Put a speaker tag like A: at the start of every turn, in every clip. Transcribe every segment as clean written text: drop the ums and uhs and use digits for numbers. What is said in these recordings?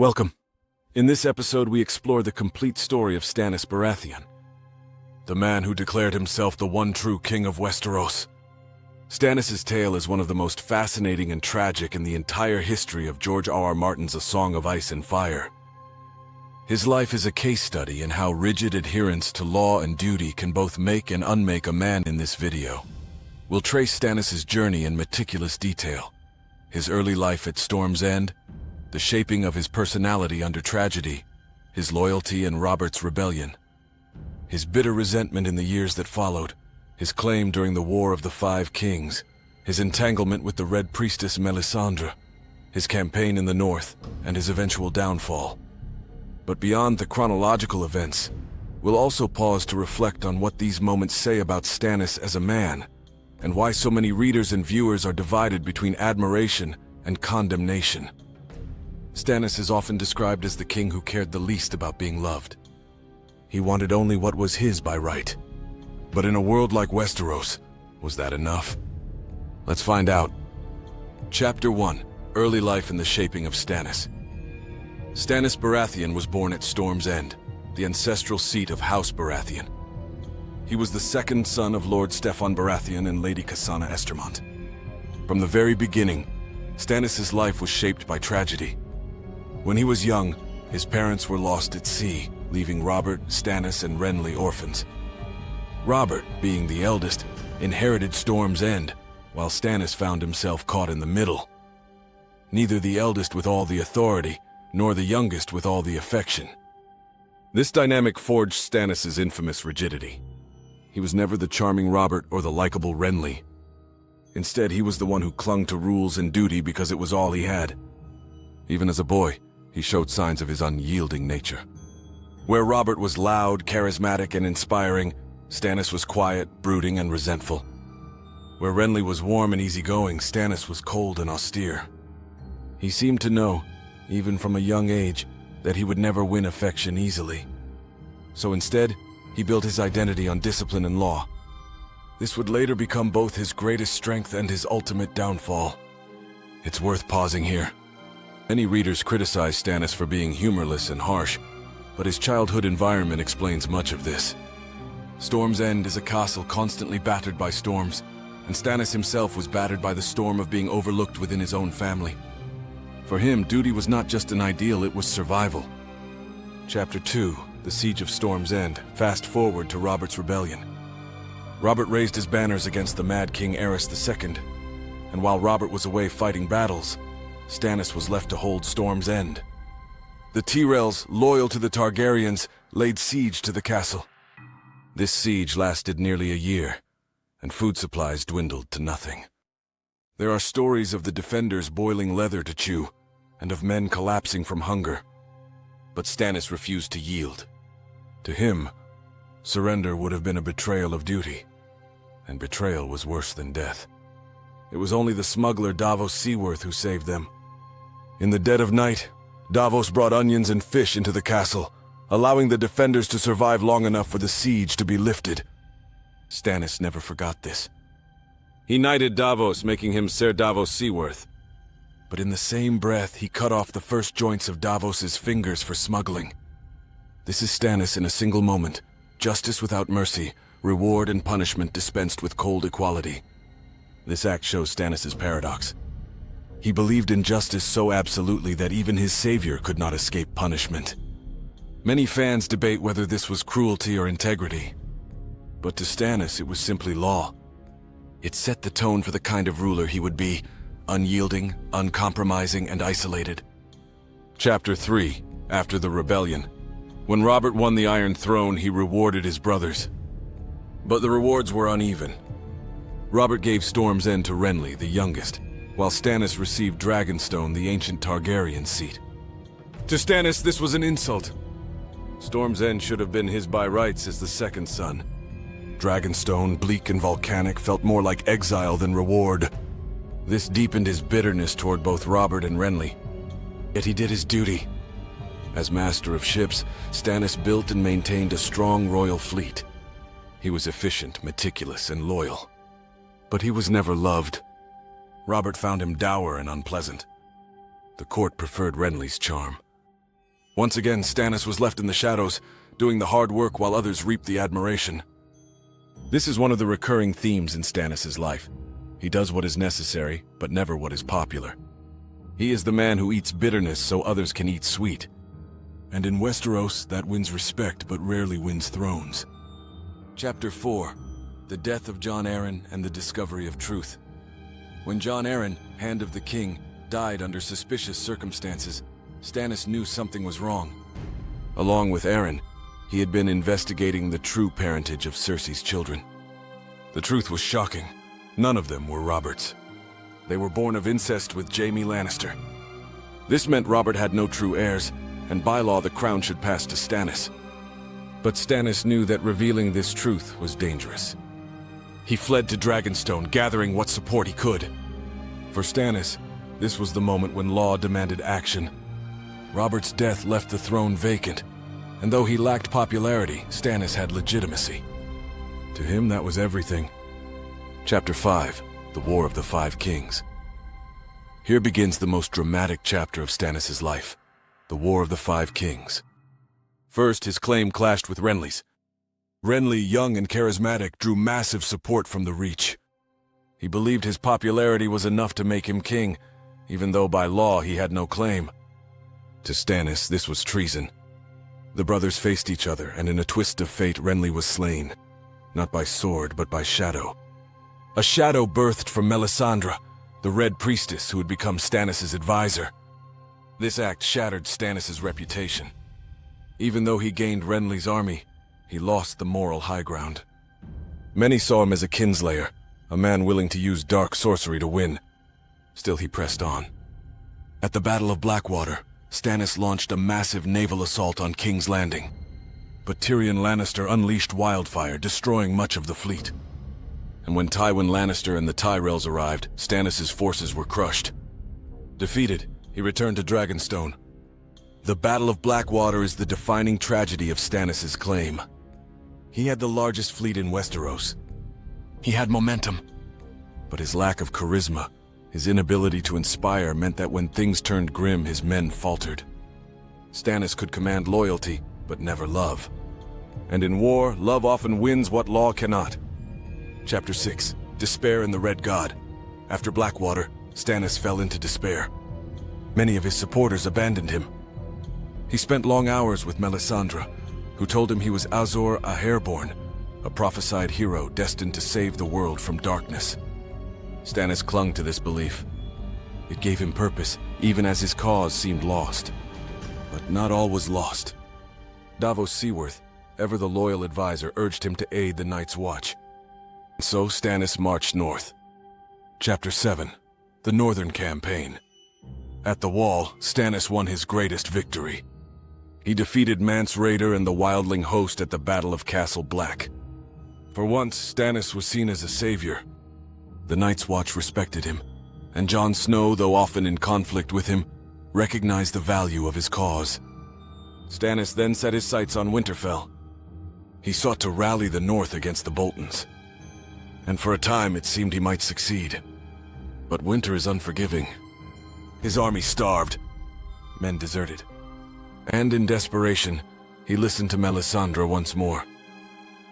A: Welcome. In this episode, we explore the complete story of Stannis Baratheon, the man who declared himself the one true king of Westeros. Stannis' tale is one of the most fascinating and tragic in the entire history of George R.R. Martin's A Song of Ice and Fire. His life is a case study in how rigid adherence to law and duty can both make and unmake a man. In this video, we'll trace Stannis' journey in meticulous detail, his early life at Storm's End, the shaping of his personality under tragedy, his loyalty and Robert's rebellion, his bitter resentment in the years that followed, his claim during the War of the Five Kings, his entanglement with the Red Priestess Melisandre, his campaign in the North, and his eventual downfall. But beyond the chronological events, we'll also pause to reflect on what these moments say about Stannis as a man, and why so many readers and viewers are divided between admiration and condemnation. Stannis is often described as the king who cared the least about being loved. He wanted only what was his by right. But in a world like Westeros, was that enough? Let's find out. Chapter 1: Early Life and the Shaping of Stannis. Stannis Baratheon was born at Storm's End, the ancestral seat of House Baratheon. He was the second son of Lord Steffon Baratheon and Lady Cassana Estermont. From the very beginning, Stannis' life was shaped by tragedy. When he was young, his parents were lost at sea, leaving Robert, Stannis, and Renly orphans. Robert, being the eldest, inherited Storm's End, while Stannis found himself caught in the middle. Neither the eldest with all the authority, nor the youngest with all the affection. This dynamic forged Stannis' infamous rigidity. He was never the charming Robert or the likable Renly. Instead, he was the one who clung to rules and duty because it was all he had. Even as a boy, he showed signs of his unyielding nature. Where Robert was loud, charismatic, and inspiring, Stannis was quiet, brooding, and resentful. Where Renly was warm and easygoing, Stannis was cold and austere. He seemed to know, even from a young age, that he would never win affection easily. So instead, he built his identity on discipline and law. This would later become both his greatest strength and his ultimate downfall. It's worth pausing here. Many readers criticize Stannis for being humorless and harsh, but his childhood environment explains much of this. Storm's End is a castle constantly battered by storms, and Stannis himself was battered by the storm of being overlooked within his own family. For him, duty was not just an ideal, it was survival. Chapter 2: The Siege of Storm's End. Fast forward to Robert's rebellion. Robert raised his banners against the Mad King Aerys II, and while Robert was away fighting battles, Stannis was left to hold Storm's End. The Tyrells, loyal to the Targaryens, laid siege to the castle. This siege lasted nearly a year, and food supplies dwindled to nothing. There are stories of the defenders boiling leather to chew, and of men collapsing from hunger. But Stannis refused to yield. To him, surrender would have been a betrayal of duty, and betrayal was worse than death. It was only the smuggler Davos Seaworth who saved them. In the dead of night, Davos brought onions and fish into the castle, allowing the defenders to survive long enough for the siege to be lifted. Stannis never forgot this. He knighted Davos, making him Ser Davos Seaworth. But in the same breath, he cut off the first joints of Davos's fingers for smuggling. This is Stannis in a single moment. Justice without mercy, reward and punishment dispensed with cold equality. This act shows Stannis' paradox. He believed in justice so absolutely that even his savior could not escape punishment. Many fans debate whether this was cruelty or integrity. But to Stannis, it was simply law. It set the tone for the kind of ruler he would be: unyielding, uncompromising, and isolated. Chapter 3: After the Rebellion. When Robert won the Iron Throne, he rewarded his brothers. But the rewards were uneven. Robert gave Storm's End to Renly, the youngest, while Stannis received Dragonstone, the ancient Targaryen seat. To Stannis, this was an insult. Storm's End should have been his by rights as the second son. Dragonstone, bleak and volcanic, felt more like exile than reward. This deepened his bitterness toward both Robert and Renly. Yet he did his duty. As master of ships, Stannis built and maintained a strong royal fleet. He was efficient, meticulous, and loyal. But he was never loved. Robert found him dour and unpleasant. The court preferred Renly's charm. Once again, Stannis was left in the shadows, doing the hard work while others reaped the admiration. This is one of the recurring themes in Stannis' life. He does what is necessary, but never what is popular. He is the man who eats bitterness so others can eat sweet. And in Westeros, that wins respect but rarely wins thrones. Chapter 4. The Death of Jon Arryn and the Discovery of Truth. When Jon Arryn, Hand of the King, died under suspicious circumstances, Stannis knew something was wrong. Along with Arryn, he had been investigating the true parentage of Cersei's children. The truth was shocking. None of them were Robert's. They were born of incest with Jaime Lannister. This meant Robert had no true heirs, and by law the crown should pass to Stannis. But Stannis knew that revealing this truth was dangerous. He fled to Dragonstone, gathering what support he could. For Stannis, this was the moment when law demanded action. Robert's death left the throne vacant, and though he lacked popularity, Stannis had legitimacy. To him, that was everything. Chapter 5. The War of the Five Kings. Here begins the most dramatic chapter of Stannis' life, the War of the Five Kings. First, his claim clashed with Renly's. Renly, young and charismatic, drew massive support from the Reach. He believed his popularity was enough to make him king, even though by law he had no claim. To Stannis, this was treason. The brothers faced each other, and in a twist of fate, Renly was slain. Not by sword, but by shadow. A shadow birthed from Melisandre, the Red Priestess who had become Stannis' advisor. This act shattered Stannis' reputation. Even though he gained Renly's army, he lost the moral high ground. Many saw him as a kinslayer, a man willing to use dark sorcery to win. Still, he pressed on. At the Battle of Blackwater, Stannis launched a massive naval assault on King's Landing. But Tyrion Lannister unleashed wildfire, destroying much of the fleet. And when Tywin Lannister and the Tyrells arrived, Stannis' forces were crushed. Defeated, he returned to Dragonstone. The Battle of Blackwater is the defining tragedy of Stannis' claim. He had the largest fleet in Westeros. He had momentum. But his lack of charisma, his inability to inspire, meant that when things turned grim, his men faltered. Stannis could command loyalty, but never love. And in war, love often wins what law cannot. Chapter 6. Despair in the Red God. After Blackwater, Stannis fell into despair. Many of his supporters abandoned him. He spent long hours with Melisandre, who told him he was Azor Ahairborn, a prophesied hero destined to save the world from darkness. Stannis clung to this belief. It gave him purpose, even as his cause seemed lost. But not all was lost. Davos Seaworth, ever the loyal advisor, urged him to aid the Night's Watch. So Stannis marched north. Chapter 7. The Northern Campaign. At the Wall, Stannis won his greatest victory. He defeated Mance Rayder and the wildling host at the Battle of Castle Black. For once, Stannis was seen as a savior. The Night's Watch respected him, and Jon Snow, though often in conflict with him, recognized the value of his cause. Stannis then set his sights on Winterfell. He sought to rally the North against the Boltons. And for a time it seemed he might succeed. But winter is unforgiving. His army starved. Men deserted. And in desperation, he listened to Melisandre once more.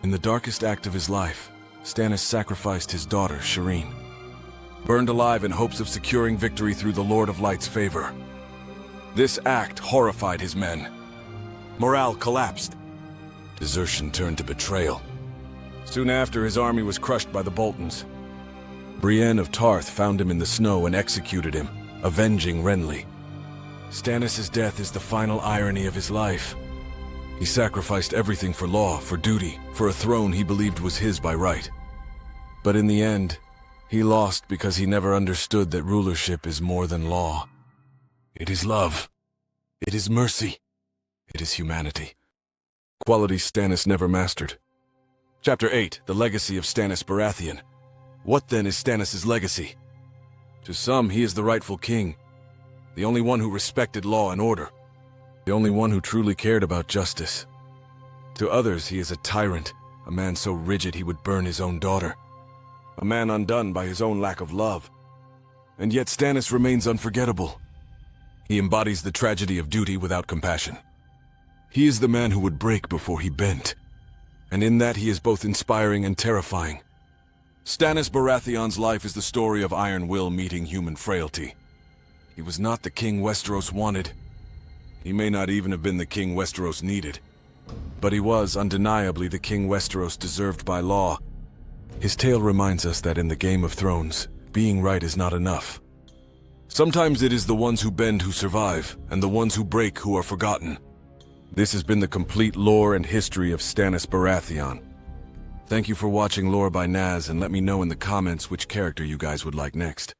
A: In the darkest act of his life, Stannis sacrificed his daughter, Shireen. Burned alive in hopes of securing victory through the Lord of Light's favor. This act horrified his men. Morale collapsed. Desertion turned to betrayal. Soon after, his army was crushed by the Boltons. Brienne of Tarth found him in the snow and executed him, avenging Renly. Stannis' death is the final irony of his life. He sacrificed everything for law, for duty, for a throne he believed was his by right. But in the end, he lost because he never understood that rulership is more than law. It is love. It is mercy. It is humanity. Qualities Stannis never mastered. Chapter 8. The Legacy of Stannis Baratheon. What then is Stannis' legacy? To some, he is the rightful king, the only one who respected law and order, the only one who truly cared about justice. To others, he is a tyrant, a man so rigid he would burn his own daughter, a man undone by his own lack of love. And yet Stannis remains unforgettable. He embodies the tragedy of duty without compassion. He is the man who would break before he bent, and in that he is both inspiring and terrifying. Stannis Baratheon's life is the story of iron will meeting human frailty. He was not the king Westeros wanted. He may not even have been the king Westeros needed. But he was undeniably the king Westeros deserved by law. His tale reminds us that in the Game of Thrones, being right is not enough. Sometimes it is the ones who bend who survive, and the ones who break who are forgotten. This has been the complete lore and history of Stannis Baratheon. Thank you for watching Lore by Naz, and let me know in the comments which character you guys would like next.